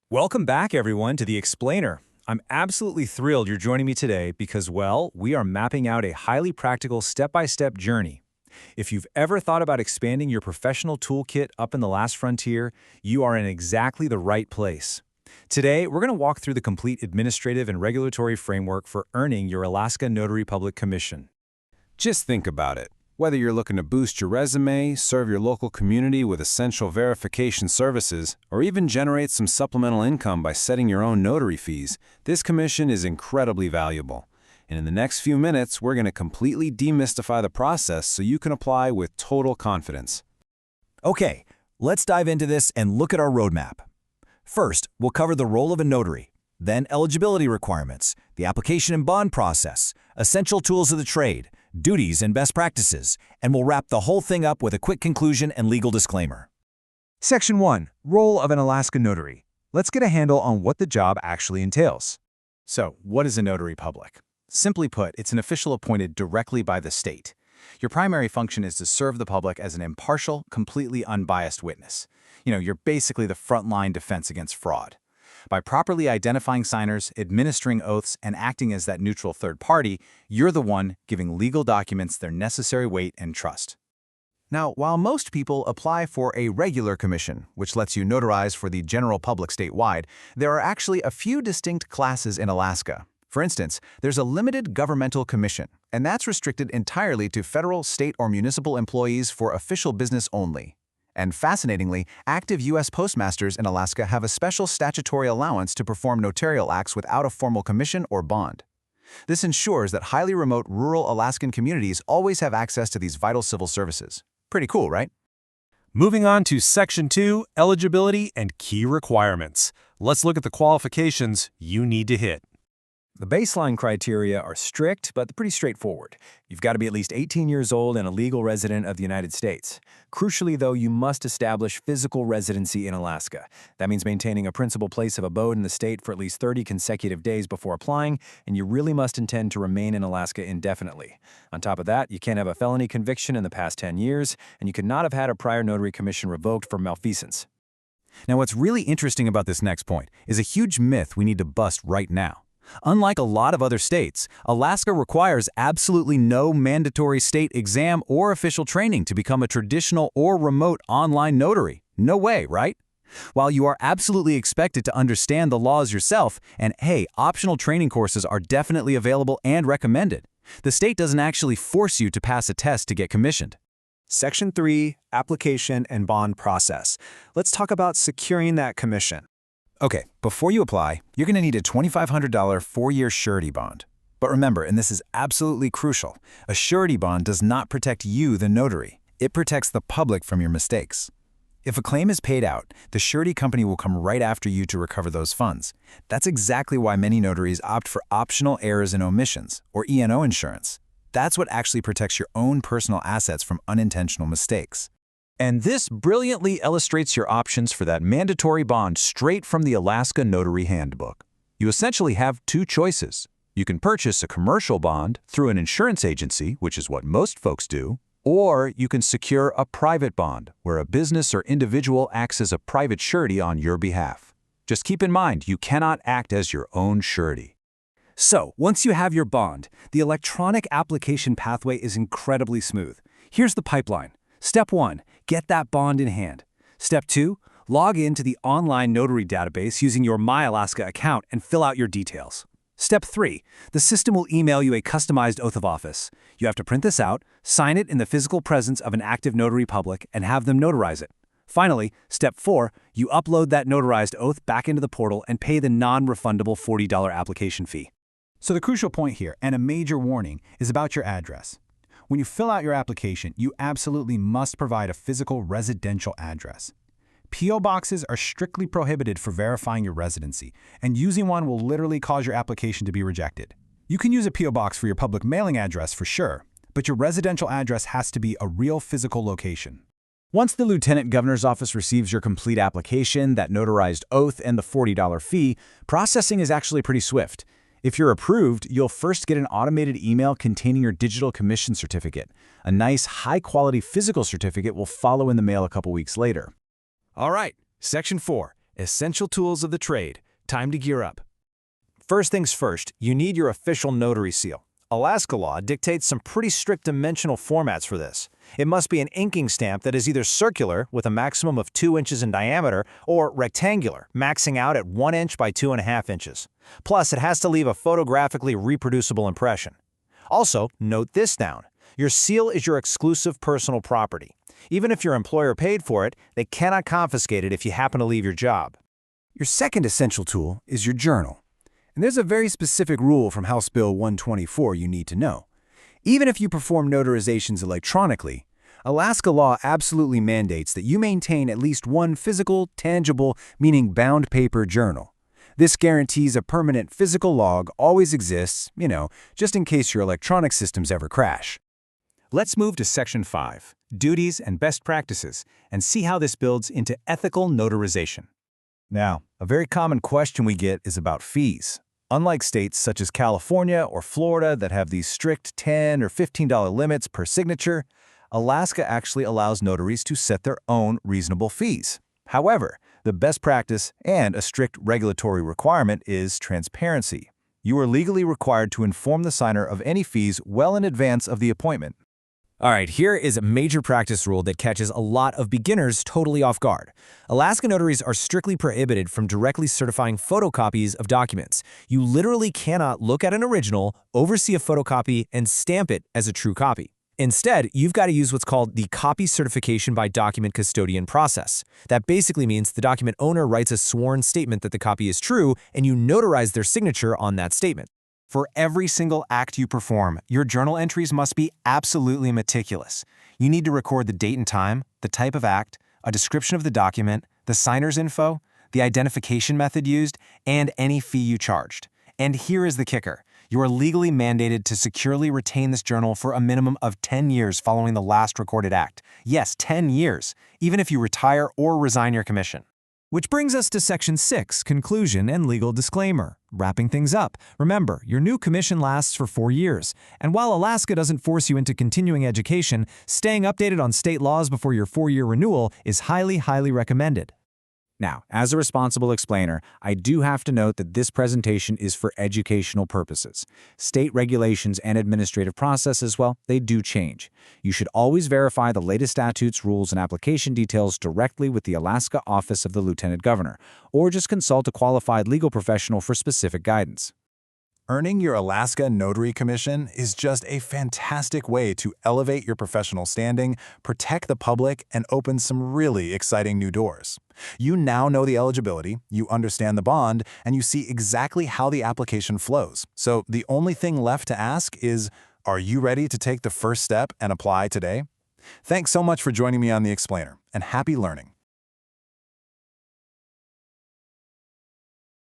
Welcome back, everyone, to The Explainer. I'm absolutely thrilled you're joining me today because, well, we are mapping out a highly practical step-by-step journey. If you've ever thought about expanding your professional toolkit up in the last frontier, you are in exactly the right place. Today, we're going to walk through the complete administrative and regulatory framework for earning your Alaska Notary Public Commission. Just think about it. Whether you're looking to boost your resume, serve your local community with essential verification services, or even generate some supplemental income by setting your own notary fees, this commission is incredibly valuable. And in the next few minutes, we're going to completely demystify the process so you can apply with total confidence. Okay, let's dive into this and look at our roadmap. First, we'll cover the role of a notary, then eligibility requirements, the application and bond process, essential tools of the trade, duties and best practices, and we'll wrap the whole thing up with a quick conclusion and legal disclaimer. Section 1. Role of an Alaska Notary. Let's get a handle on what the job actually entails. So, what is a notary public? Simply put, it's an official appointed directly by the state. Your primary function is to serve the public as an impartial, completely unbiased witness. You're basically the frontline defense against fraud. By properly identifying signers, administering oaths, and acting as that neutral third party, you're the one giving legal documents their necessary weight and trust. Now, while most people apply for a regular commission, which lets you notarize for the general public statewide, there are actually a few distinct classes in Alaska. For instance, there's a limited governmental commission, and that's restricted entirely to federal, state, or municipal employees for official business only. And fascinatingly, active U.S. postmasters in Alaska have a special statutory allowance to perform notarial acts without a formal commission or bond. This ensures that highly remote rural Alaskan communities always have access to these vital civil services. Pretty cool, right? Moving on to Section 2, Eligibility and Key Requirements. Let's look at the qualifications you need to hit. The baseline criteria are strict, but pretty straightforward. You've got to be at least 18 years old and a legal resident of the United States. Crucially, though, you must establish physical residency in Alaska. That means maintaining a principal place of abode in the state for at least 30 consecutive days before applying, and you really must intend to remain in Alaska indefinitely. On top of that, you can't have a felony conviction in the past 10 years, and you could not have had a prior notary commission revoked for malfeasance. Now, what's really interesting about this next point is a huge myth we need to bust right now. Unlike a lot of other states, Alaska requires absolutely no mandatory state exam or official training to become a traditional or remote online notary. No way, right? While you are absolutely expected to understand the laws yourself, and hey, optional training courses are definitely available and recommended, the state doesn't actually force you to pass a test to get commissioned. Section 3, Application and Bond Process. Let's talk about securing that commission. Okay, before you apply, you're going to need a $2,500 4-year surety bond. But remember, and this is absolutely crucial, a surety bond does not protect you, the notary. It protects the public from your mistakes. If a claim is paid out, the surety company will come right after you to recover those funds. That's exactly why many notaries opt for optional errors and omissions, or E&O insurance. That's what actually protects your own personal assets from unintentional mistakes. And this brilliantly illustrates your options for that mandatory bond straight from the Alaska Notary Handbook. You essentially have two choices. You can purchase a commercial bond through an insurance agency, which is what most folks do, or you can secure a private bond, where a business or individual acts as a private surety on your behalf. Just keep in mind, you cannot act as your own surety. So, once you have your bond, the electronic application pathway is incredibly smooth. Here's the pipeline. Step 1, get that bond in hand. Step 2, log into the online notary database using your MyAlaska account and fill out your details. Step 3, the system will email you a customized oath of office. You have to print this out, sign it in the physical presence of an active notary public, and have them notarize it. Finally, Step 4, you upload that notarized oath back into the portal and pay the non-refundable $40 application fee. So the crucial point here, and a major warning, is about your address. When you fill out your application, you absolutely must provide a physical residential address. P.O. boxes are strictly prohibited for verifying your residency, and using one will literally cause your application to be rejected. You can use a P.O. box for your public mailing address for sure, but your residential address has to be a real physical location. Once the Lieutenant Governor's Office receives your complete application, that notarized oath, and the $40 fee, processing is actually pretty swift. If you're approved, you'll first get an automated email containing your digital commission certificate. A nice, high-quality physical certificate will follow in the mail a couple weeks later. All right, Section 4, Essential tools of the trade. Time to gear up. First things first, you need your official notary seal. Alaska law dictates some pretty strict dimensional formats for this. It must be an inking stamp that is either circular, with a maximum of 2 inches in diameter, or rectangular, maxing out at 1 inch by 2.5 inches. Plus, it has to leave a photographically reproducible impression. Also, note this down. Your seal is your exclusive personal property. Even if your employer paid for it, they cannot confiscate it if you happen to leave your job. Your second essential tool is your journal. And there's a very specific rule from House Bill 124 you need to know. Even if you perform notarizations electronically, Alaska law absolutely mandates that you maintain at least one physical, tangible, meaning bound paper journal. This guarantees a permanent physical log always exists, just in case your electronic systems ever crash. Let's move to Section 5, Duties and Best Practices, and see how this builds into ethical notarization. Now, a very common question we get is about fees. Unlike states such as California or Florida that have these strict $10 or $15 limits per signature, Alaska actually allows notaries to set their own reasonable fees. However, the best practice and a strict regulatory requirement is transparency. You are legally required to inform the signer of any fees well in advance of the appointment. All right, here is a major practice rule that catches a lot of beginners totally off guard. Alaska notaries are strictly prohibited from directly certifying photocopies of documents. You literally cannot look at an original, oversee a photocopy, and stamp it as a true copy. Instead, you've got to use what's called the copy certification by document custodian process. That basically means the document owner writes a sworn statement that the copy is true, and you notarize their signature on that statement. For every single act you perform, your journal entries must be absolutely meticulous. You need to record the date and time, the type of act, a description of the document, the signer's info, the identification method used, and any fee you charged. And here is the kicker. You are legally mandated to securely retain this journal for a minimum of 10 years following the last recorded act. Yes, 10 years, even if you retire or resign your commission. Which brings us to Section 6, Conclusion and Legal Disclaimer. Wrapping things up, remember, your new commission lasts for 4 years. And while Alaska doesn't force you into continuing education, staying updated on state laws before your 4-year renewal is highly, highly recommended. Now, as a responsible explainer, I do have to note that this presentation is for educational purposes. State regulations and administrative processes, well, they do change. You should always verify the latest statutes, rules, and application details directly with the Alaska Office of the Lieutenant Governor, or just consult a qualified legal professional for specific guidance. Earning your Alaska Notary Commission is just a fantastic way to elevate your professional standing, protect the public, and open some really exciting new doors. You now know the eligibility, you understand the bond, and you see exactly how the application flows. So the only thing left to ask is, are you ready to take the first step and apply today? Thanks so much for joining me on The Explainer, and happy learning.